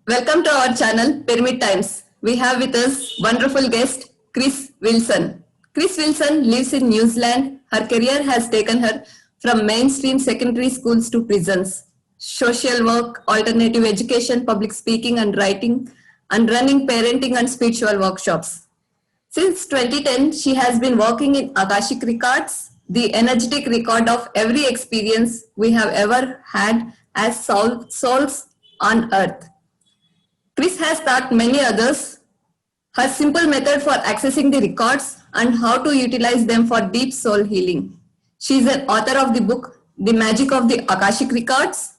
Welcome to our channel, Pyramid Times. We have with us wonderful guest, Chris Wilson. Chris Wilson lives in New Zealand. Her career has taken her from mainstream secondary schools to prisons, social work, alternative education, public speaking and writing, and running parenting and spiritual workshops. Since 2010, she has been working in Akashic Records, the energetic record of every experience we have ever had as souls on earth. Chris has taught many others her simple method for accessing the records and how to utilize them for deep soul healing. She is an author of the book The Magic of the Akashic Records,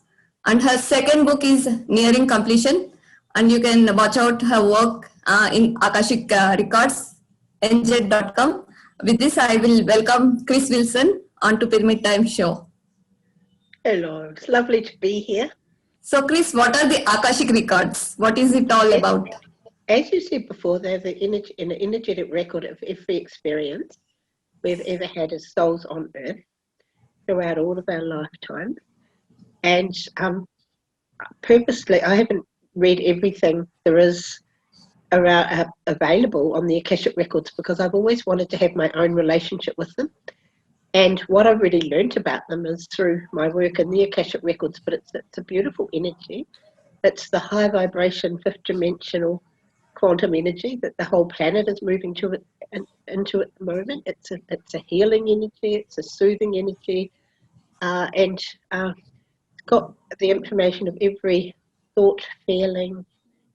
and her second book is nearing completion, and you can watch out her work in Akashic Records, nz.com. With this, I will welcome Chris Wilson onto Pyramid Time Show. Hello, it's lovely to be here. So, Chris, what are the Akashic Records? What is it all about? As you said before, they're an energetic record of every experience we've ever had as souls on earth throughout all of our lifetimes. And purposely, I haven't read everything there is around, available on the Akashic Records because I've always wanted to have my own relationship with them. And what I've really learnt about them is through my work in the Akashic Records, but it's a beautiful energy. It's the high vibration, fifth dimensional quantum energy that the whole planet is moving into at the moment. It's a healing energy, it's a soothing energy, and it's got the information of every thought, feeling,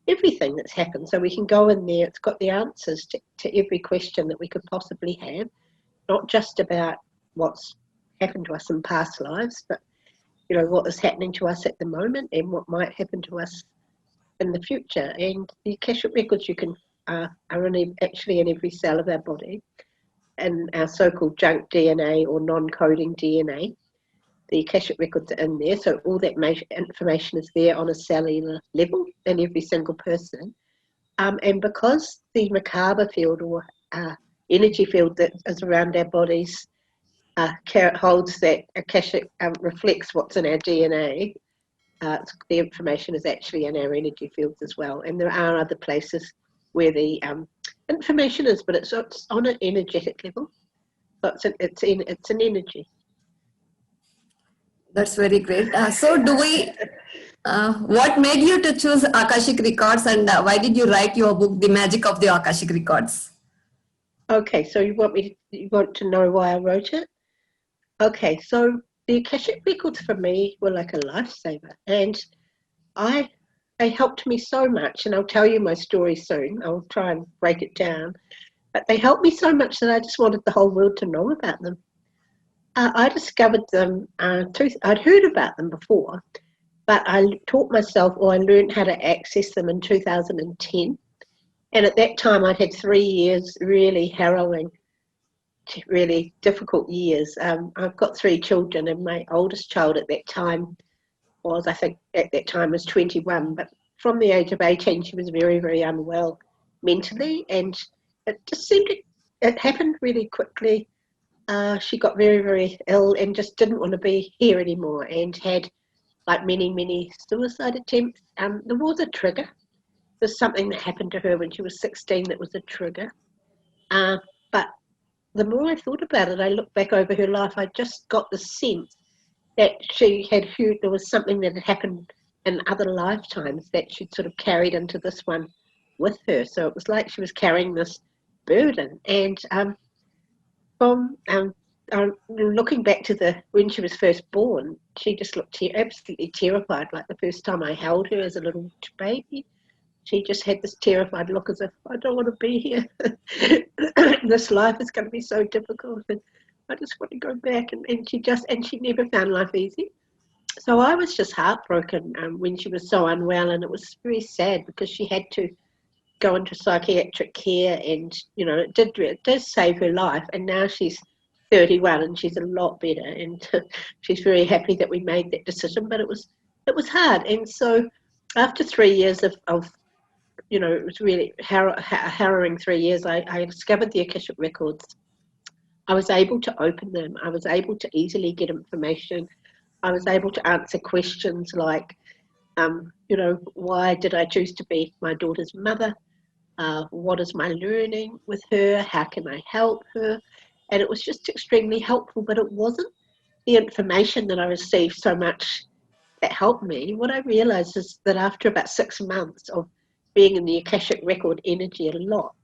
everything that's happened. So we can go in there, it's got the answers to every question that we could possibly have, not just about what's happened to us in past lives, but what is happening to us at the moment and what might happen to us in the future. And the Akashic Records are actually in every cell of our body, and our so-called junk DNA or non-coding DNA. The Akashic Records are in there, so all that information is there on a cellular level in every single person. And because the Merkaba field or energy field that is around our bodies holds that Akashic, reflects what's in our DNA. The information is actually in our energy fields as well, and there are other places where the information is, but it's on an energetic level. So it's an energy. That's very great. So do we, what made you to choose Akashic Records, and why did you write your book, The Magic of the Akashic Records? Okay, so you want to know why I wrote it? Okay, so the Akashic Records for me were like a lifesaver, and they helped me so much, and I'll tell you my story soon. I'll try and break it down, but they helped me so much that I just wanted the whole world to know about them. I discovered them, I'd heard about them before, but I taught myself, or I learned how to access them in 2010, and at that time I'd had 3 years really harrowing, really difficult years. I've got 3 children, and my oldest child at that time was 21, but from the age of 18 she was very, very unwell mentally, and it just seemed it happened really quickly. She got very, very ill and just didn't want to be here anymore, and had like many suicide attempts. There was a trigger. There's something that happened to her when she was 16 that was a trigger, but the more I thought about it, I looked back over her life, I just got the sense that she had heard there was something that had happened in other lifetimes that she'd sort of carried into this one with her. So it was like she was carrying this burden. And from looking back to when she was first born, she just looked absolutely terrified, like the first time I held her as a little baby. She just had this terrified look as if, I don't want to be here. This life is going to be so difficult, and I just want to go back. And she never found life easy. So I was just heartbroken when she was so unwell, and it was very sad because she had to go into psychiatric care, and it did save her life. And now she's 31 and she's a lot better, and she's very happy that we made that decision. But it was hard, and so after 3 years of it was really harrowing 3 years. I discovered the Akashic Records. I was able to open them. I was able to easily get information. I was able to answer questions like, You know, why did I choose to be my daughter's mother? What is my learning with her? How can I help her? And it was just extremely helpful, but it wasn't the information that I received so much that helped me. What I realized is that after about 6 months of being in the Akashic Record energy a lot,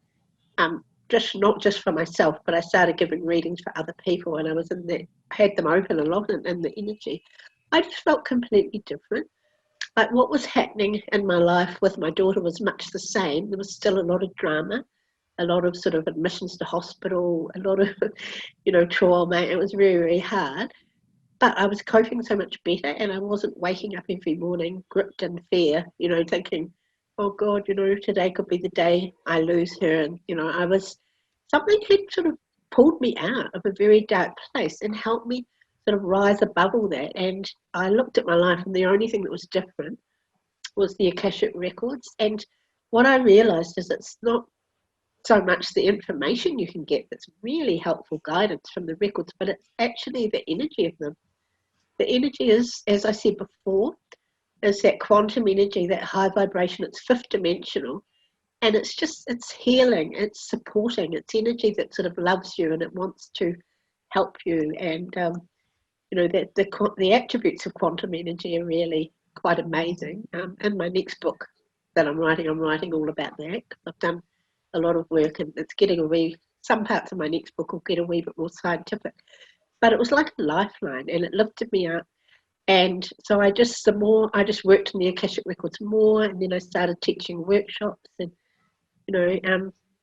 just not just for myself, but I started giving readings for other people, and I was in there, had them open a lot in the energy. I just felt completely different. Like what was happening in my life with my daughter was much the same. There was still a lot of drama, a lot of sort of admissions to hospital, a lot of, you know, trauma. It was very, very hard. But I was coping so much better, and I wasn't waking up every morning gripped in fear, you know, thinking, oh God, you know, today could be the day I lose her. And, you know, something had sort of pulled me out of a very dark place and helped me sort of rise above all that. And I looked at my life, and the only thing that was different was the Akashic Records. And what I realized is it's not so much the information you can get that's really helpful guidance from the records, but it's actually the energy of them. The energy is, as I said before, is that quantum energy, that high vibration. It's fifth dimensional, and it's healing, it's supporting, it's energy that sort of loves you and it wants to help you. And you know that the attributes of quantum energy are really quite amazing. In my next book that I'm writing all about that. I've done a lot of work, and it's getting some parts of my next book will get a wee bit more scientific. But it was like a lifeline, and it lifted me up. And so I just worked in the Akashic Records more, and then I started teaching workshops. And you know,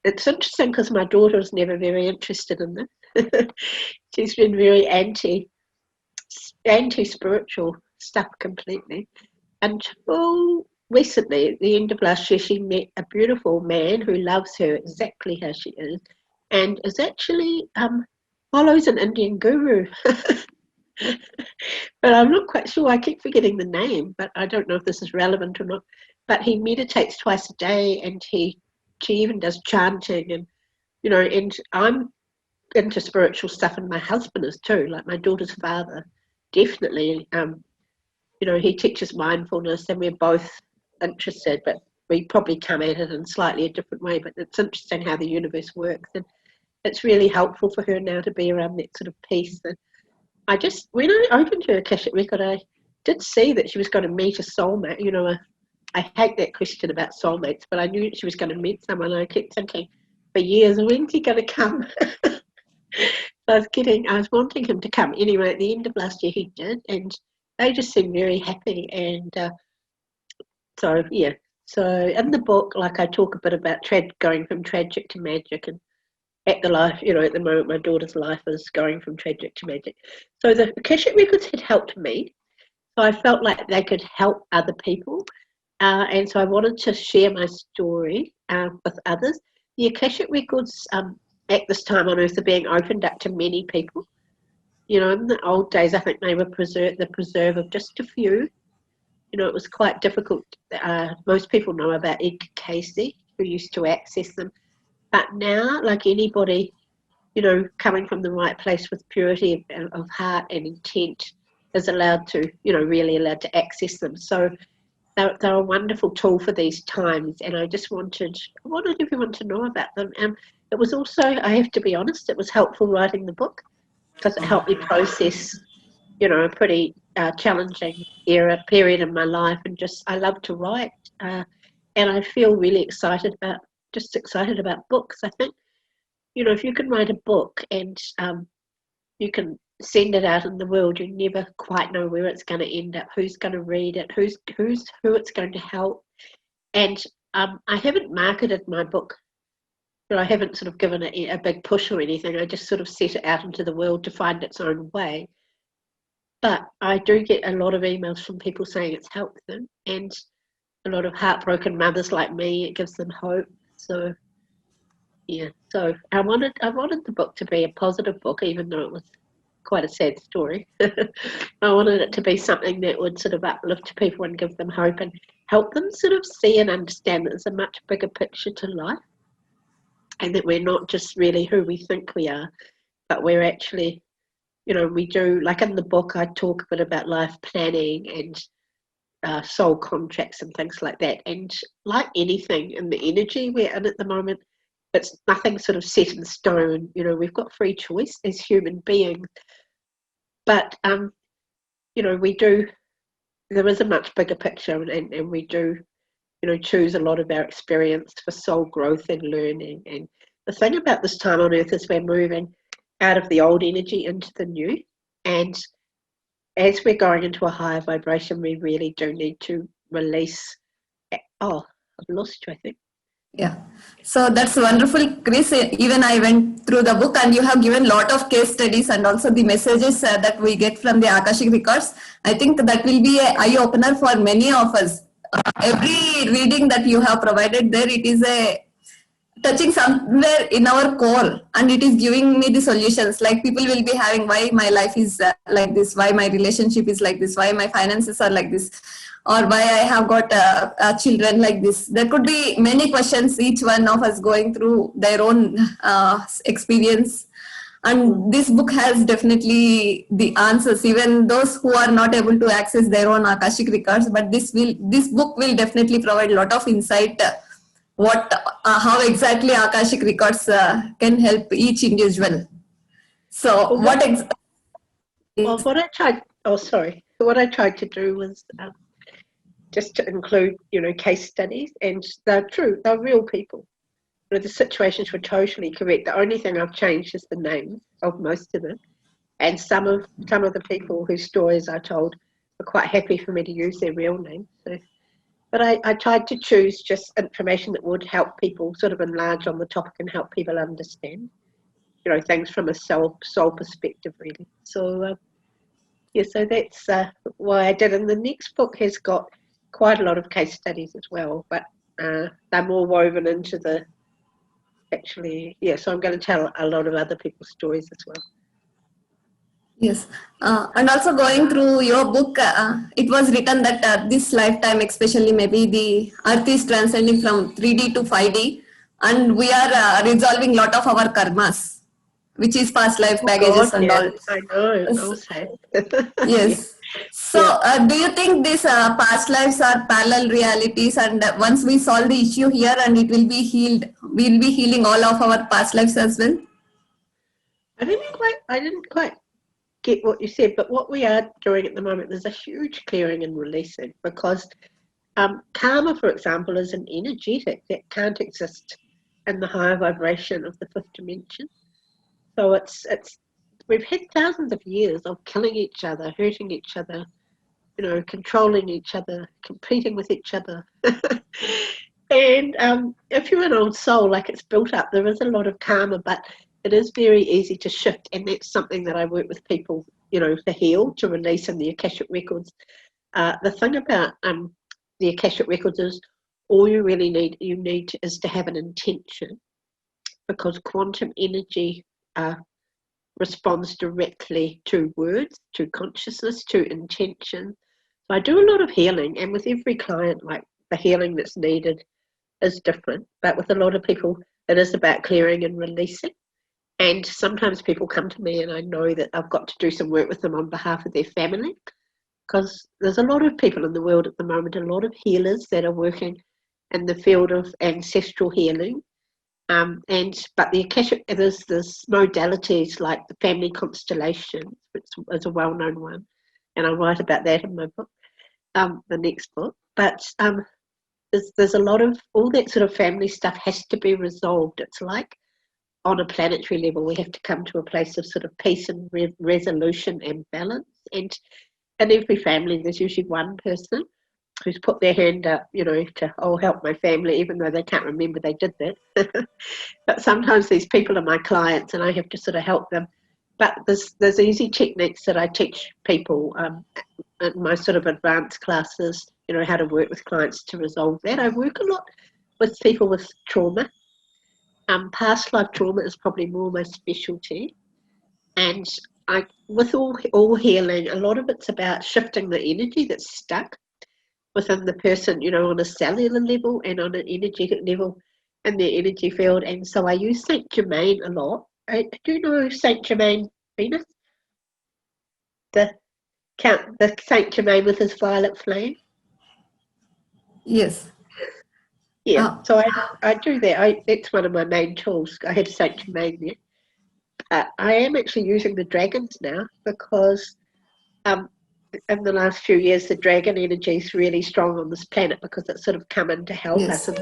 it's interesting because my daughter was never very interested in this. She's been very anti-spiritual stuff completely until recently. At the end of last year, she met a beautiful man who loves her exactly how she is, and is actually follows an Indian guru. But I'm not quite sure. I keep forgetting the name, but I don't know if this is relevant or not. But he meditates twice a day, and she even does chanting, and you know. And I'm into spiritual stuff, and my husband is too. Like my daughter's father, definitely. You know, he teaches mindfulness, and we're both interested, but we probably come at it in slightly a different way. But it's interesting how the universe works, and it's really helpful for her now to be around that sort of peace. And when I opened her Akashic Record, I did see that she was going to meet a soulmate. You know, I hate that question about soulmates, but I knew she was going to meet someone. I kept thinking for years, when's he going to come? I was wanting him to come. Anyway, at the end of last year, he did, and they just seemed very happy. And so, yeah. So in the book, like I talk a bit about going from tragic to magic, and at the moment, my daughter's life is going from tragic to magic. So the Akashic Records had helped me. So I felt like they could help other people. And so I wanted to share my story with others. The Akashic Records at this time on Earth are being opened up to many people. You know, in the old days, I think they were the preserve of just a few. You know, it was quite difficult. Most people know about Edgar Casey, who used to access them. But now, like anybody, you know, coming from the right place with purity of heart and intent is allowed to, you know, really allowed to access them. So they're a wonderful tool for these times. And I wanted everyone to know about them. And it was also, I have to be honest, it was helpful writing the book because it helped me process, you know, a pretty challenging period in my life. And I love to write. And I feel really excited about books. I think, you know, if you can write a book and you can send it out in the world, you never quite know where it's going to end up, who's going to read it, who it's going to help. And I haven't marketed my book, but I haven't sort of given it a big push or anything. I just sort of set it out into the world to find its own way. But I do get a lot of emails from people saying it's helped them, and a lot of heartbroken mothers like me, it gives them hope. So yeah, so I wanted the book to be a positive book, even though it was quite a sad story. I wanted it to be something that would sort of uplift people and give them hope and help them sort of see and understand that there's a much bigger picture to life, and that we're not just really who we think we are, but we're actually, you know, we do, like in the book, I talk a bit about life planning and soul contracts and things like that. And like anything in the energy we're in at the moment, it's nothing sort of set in stone. You know, we've got free choice as human beings, but you know, there is a much bigger picture, and we do, you know, choose a lot of our experience for soul growth and learning. And the thing about this time on earth is we're moving out of the old energy into the new, and as we're going into a higher vibration, we really do need to release. Oh, I've lost you, I think. Yeah. So that's wonderful, Chris. Even I went through the book, and you have given a lot of case studies and also the messages that we get from the Akashic records. I think that will be an eye opener for many of us. Every reading that you have provided there, it is a touching somewhere in our core, and it is giving me the solutions. Like people will be having, why my life is like this, why my relationship is like this, why my finances are like this, or why I have got children like this. There could be many questions, each one of us going through their own experience. And this book has definitely the answers, even those who are not able to access their own Akashic records. But this book will definitely provide a lot of insight. How exactly Akashic records can help each individual. So Well, what what I tried to do was just to include, you know, case studies, and they're true, they're real people. You know, the situations were totally correct. The only thing I've changed is the names of most of them, and some of the people whose stories I told were quite happy for me to use their real names. So, but I tried to choose just information that would help people sort of enlarge on the topic and help people understand, you know, things from a soul perspective, really. So yeah, so that's why I did. And the next book has got quite a lot of case studies as well, but they're more woven into the so I'm going to tell a lot of other people's stories as well. Yes, and also going through your book, it was written that this lifetime, especially maybe the Earth is transcending from 3D to 5D, and we are resolving a lot of our karmas, which is past life baggages and Yeah, all. I know. Yes. Also, Yes. So, do you think these past lives are parallel realities, and once we solve the issue here, and it will be healed, we'll be healing all of our past lives as well? I didn't quite get what you said, but what we are doing at the moment, there's a huge clearing and releasing, because karma, for example, is an energetic that can't exist in the higher vibration of the fifth dimension. So we've had thousands of years of killing each other, hurting each other, you know, controlling each other, competing with each other. And if you're an old soul, like, it's built up, there is a lot of karma, but it is very easy to shift. And that's something that I work with people, you know, to heal, to release in the Akashic records. The thing about the Akashic records is all you really need is to have an intention, because quantum energy responds directly to words, to consciousness, to intention. So I do a lot of healing, and with every client, like, the healing that's needed is different, but with a lot of people it is about clearing and releasing. And sometimes people come to me and I know that I've got to do some work with them on behalf of their family, because there's a lot of people in the world at the moment, a lot of healers that are working in the field of ancestral healing. But the Akashic, there's modalities like the family constellations, which is a well-known one, and I write about that in my book, the next book. But there's a lot of, all that sort of family stuff has to be resolved. It's like on a planetary level, we have to come to a place of sort of peace and resolution and balance. And in every family, there's usually one person who's put their hand up, you know, to, oh, help my family, even though they can't remember they did that. But sometimes these people are my clients and I have to sort of help them. But there's easy techniques that I teach people in my sort of advanced classes, you know, how to work with clients to resolve that. I work a lot with people with trauma. Past life trauma is probably more my specialty. And with all healing, a lot of it's about shifting the energy that's stuck within the person, you know, on a cellular level and on an energetic level in their energy field. And so I use Saint Germain a lot. Do you know Saint Germain Venus? The Saint Germain with his violet flame. Yes. Yeah, Ah, so I do that. That's one of my main tools. I have Saint Germain there. I am actually using the dragons now because um, in the last few years, the dragon energy is really strong on this planet because it's sort of come in to help us. yes. And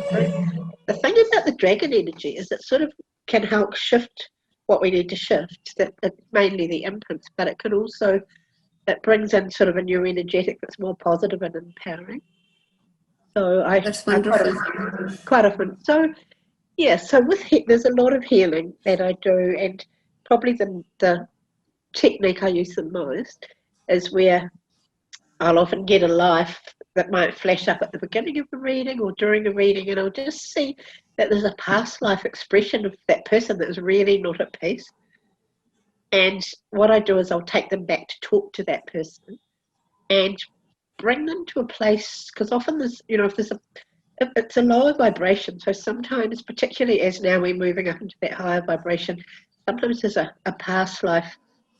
the thing about the dragon energy is it sort of can help shift what we need to shift, that it's mainly the imprints, but it can also, it brings in sort of a new energetic that's more positive and empowering. So That's I wonderful. quite often, so yeah, so there's a lot of healing that I do, and probably the technique I use the most is where I'll often get a life that might flash up at the beginning of the reading or during the reading, and I'll just see that there's a past life expression of that person that's really not at peace. And what I do is I'll take them back to talk to that person and bring them to a place, because often there's, if it's a lower vibration. So sometimes, particularly as now we're moving up into that higher vibration, sometimes there's a past life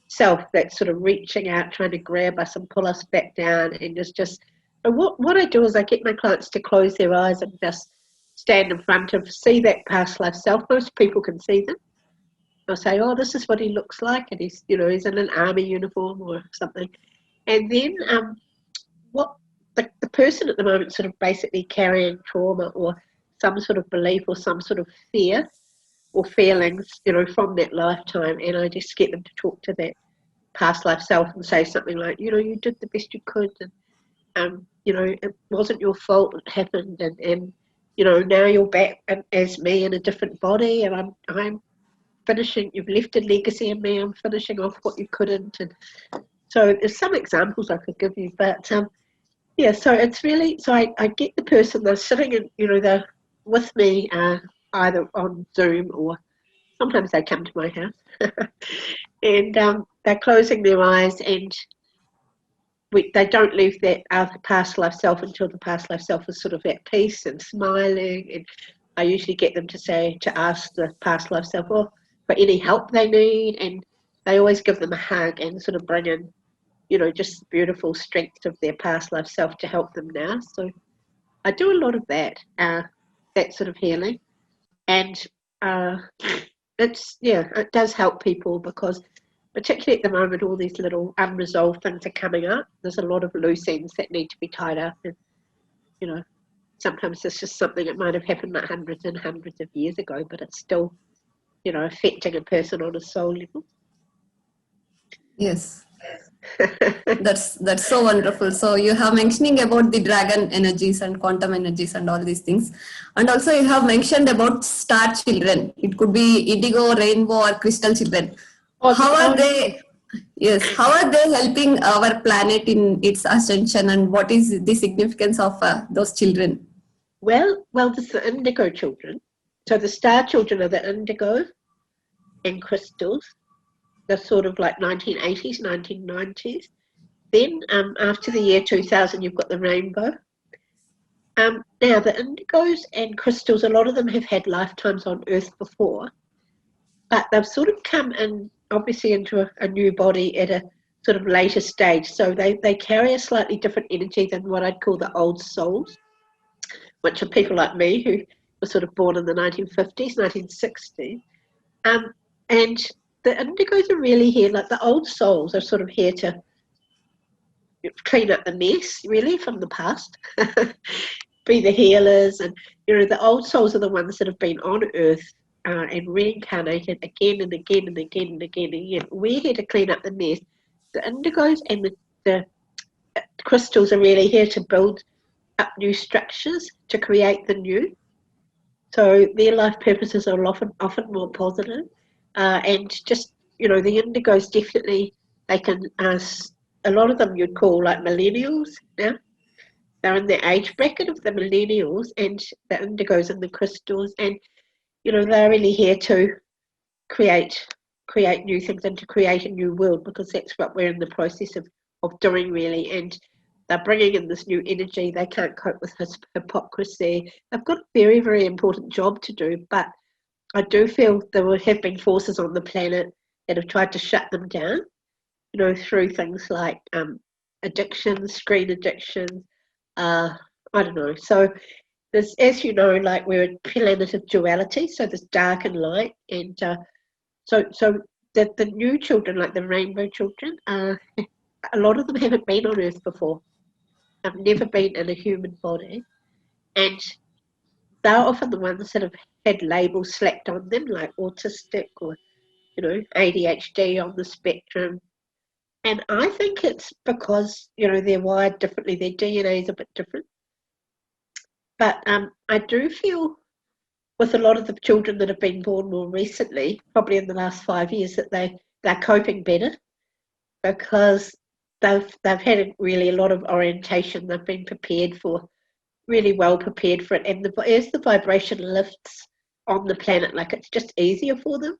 self that's sort of reaching out, trying to grab us and pull us back down. And it's just, and what I do is I get my clients to close their eyes and just stand in front of, see that past life self. Most people can see them. They'll say, oh, this is what he looks like. And he's in an army uniform or something. And then what the person at the moment sort of basically carrying trauma or some sort of belief or some sort of fear or feelings, from that lifetime. And I just get them to talk to that past life self and say something like, you did the best you could, and it wasn't your fault, it happened, and now you're back as me in a different body, and I'm finishing, you've left a legacy in me, I'm finishing off what you couldn't. And so there's some examples I could give you, but yeah, so it's really, so I get the person, they're sitting in, they're with me, either on Zoom or sometimes they come to my house. And they're closing their eyes, and they don't leave that past life self until the past life self is sort of at peace and smiling. And I usually get them to ask the past life self, for any help they need, and they always give them a hug and sort of bring in, just the beautiful strength of their past life self to help them now. So I do a lot of that sort of healing, and uh, it does help people because particularly at the moment, all these little unresolved things are coming up. There's a lot of loose ends that need to be tied up, and you know, sometimes it's just something that might have happened like hundreds and hundreds of years ago, but it's still, affecting a person on a soul level. Yes. That's so wonderful. So you have mentioning about the dragon energies and quantum energies and all these things, and also you have mentioned about star children. It could be indigo, rainbow, or crystal children. How are they? Yes, how are they helping our planet in its ascension, and what is the significance of those children? Well, there's the indigo children. So the star children are the indigo and crystals. They're sort of like 1980s, 1990s. Then after the year 2000, you've got the rainbow. Now, the indigos and crystals, a lot of them have had lifetimes on Earth before, but they've sort of come in, obviously, into a new body at a sort of later stage. So they carry a slightly different energy than what I'd call the old souls, which are people like me who were sort of born in the 1950s, 1960s. And the indigos are really here, like the old souls are sort of here to clean up the mess, really, from the past. Be the healers, and the old souls are the ones that have been on Earth and reincarnated again and again and again and again and again. We're here to clean up the mess. The indigos and the crystals are really here to build up new structures, to create the new. So their life purposes are often more positive, and just the indigos definitely, they can. A lot of them you'd call like millennials now. They're in the age bracket of the millennials and the indigos and the crystals, and they're really here to create new things and to create a new world, because that's what we're in the process of doing, really. And they're bringing in this new energy. They can't cope with hypocrisy. They've got a very, very important job to do, but I do feel there have been forces on the planet that have tried to shut them down, through things like addictions, screen addictions, uh, I don't know. So there's, as you know, like we're a planet of duality. So there's dark and light, and so the new children, like the rainbow children, a lot of them haven't been on Earth before. Have never been in a human body, and they're often the ones that have had labels slapped on them, like autistic or ADHD on the spectrum. And I think it's because they're wired differently. Their DNA is a bit different. But I do feel with a lot of the children that have been born more recently, probably in the last 5 years, that they're coping better because they've had really a lot of orientation. They've been prepared for, really well prepared for it. And as the vibration lifts on the planet, like it's just easier for them.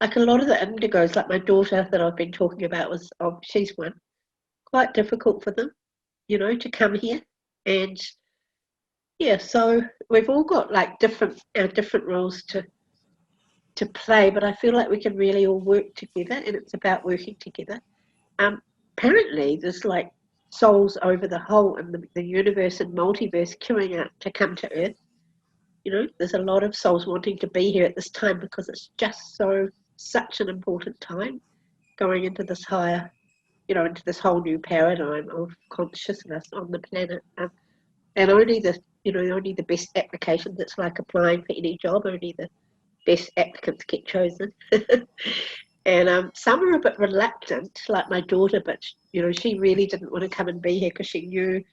Like a lot of the indigos, like my daughter that I've been talking about she's one, quite difficult for them, to come here. And yeah, so we've all got like different roles to play, but I feel like we can really all work together, and it's about working together. Apparently there's like souls over the whole in the universe and multiverse queuing up to come to Earth. There's a lot of souls wanting to be here at this time because it's just such an important time going into this higher, into this whole new paradigm of consciousness on the planet. And only the best applications, it's like applying for any job, only the best applicants get chosen. And some are a bit reluctant, like my daughter, but she really didn't want to come and be here because she knew,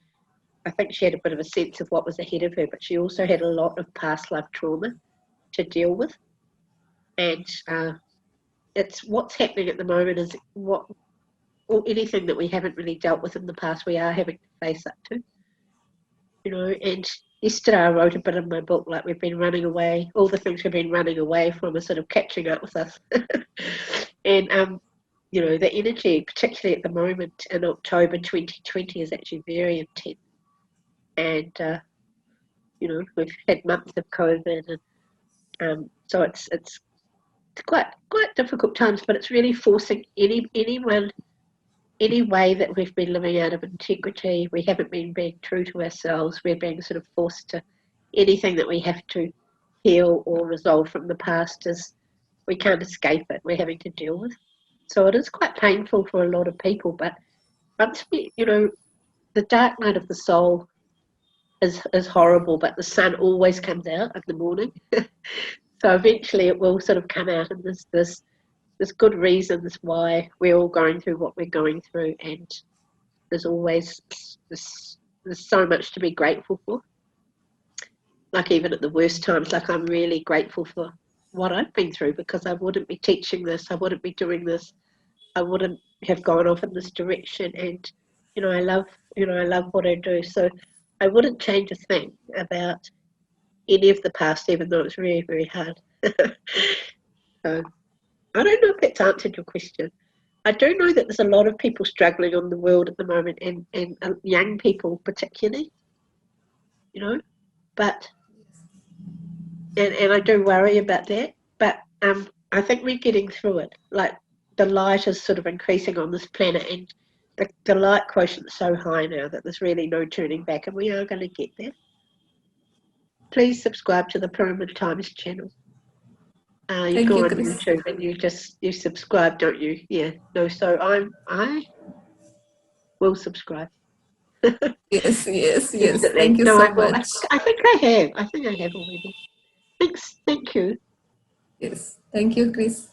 I think she had a bit of a sense of what was ahead of her, but she also had a lot of past life trauma to deal with. And it's what's happening at the moment is anything that we haven't really dealt with in the past, we are having to face up to. And yesterday I wrote a bit in my book, like we've been running away, all the things we've been running away from are sort of catching up with us. And the energy, particularly at the moment in October 2020, is actually very intense. And we've had months of COVID, and so it's quite difficult times, but it's really forcing any way that we've been living out of integrity. We haven't been being true to ourselves. We're being sort of forced to anything that we have to heal or resolve from the past we can't escape it. We're having to deal with. So it is quite painful for a lot of people. But once the dark night of the soul is horrible, but the sun always comes out in the morning. So eventually it will sort of come out, and there's good reasons why we're all going through what we're going through, and there's always there's so much to be grateful for. Like even at the worst times, like I'm really grateful for what I've been through, because I wouldn't be teaching this, I wouldn't be doing this, I wouldn't have gone off in this direction. And I love what I do, so I wouldn't change a thing about any of the past, even though it's really, very hard. So I don't know if that's answered your question. I do know that there's a lot of people struggling on the world at the moment, and young people particularly, but and I do worry about that. But I think we're getting through it. Like the light is sort of increasing on this planet, and the light quotient is so high now that there's really no turning back, and we are going to get there. Please subscribe to the Pyramid Times channel. You go on YouTube and you subscribe, don't you? Yeah. No. So I will subscribe. Yes. Thank you so much. I think I have. I think I have already. Thanks. Thank you. Yes. Thank you, Chris.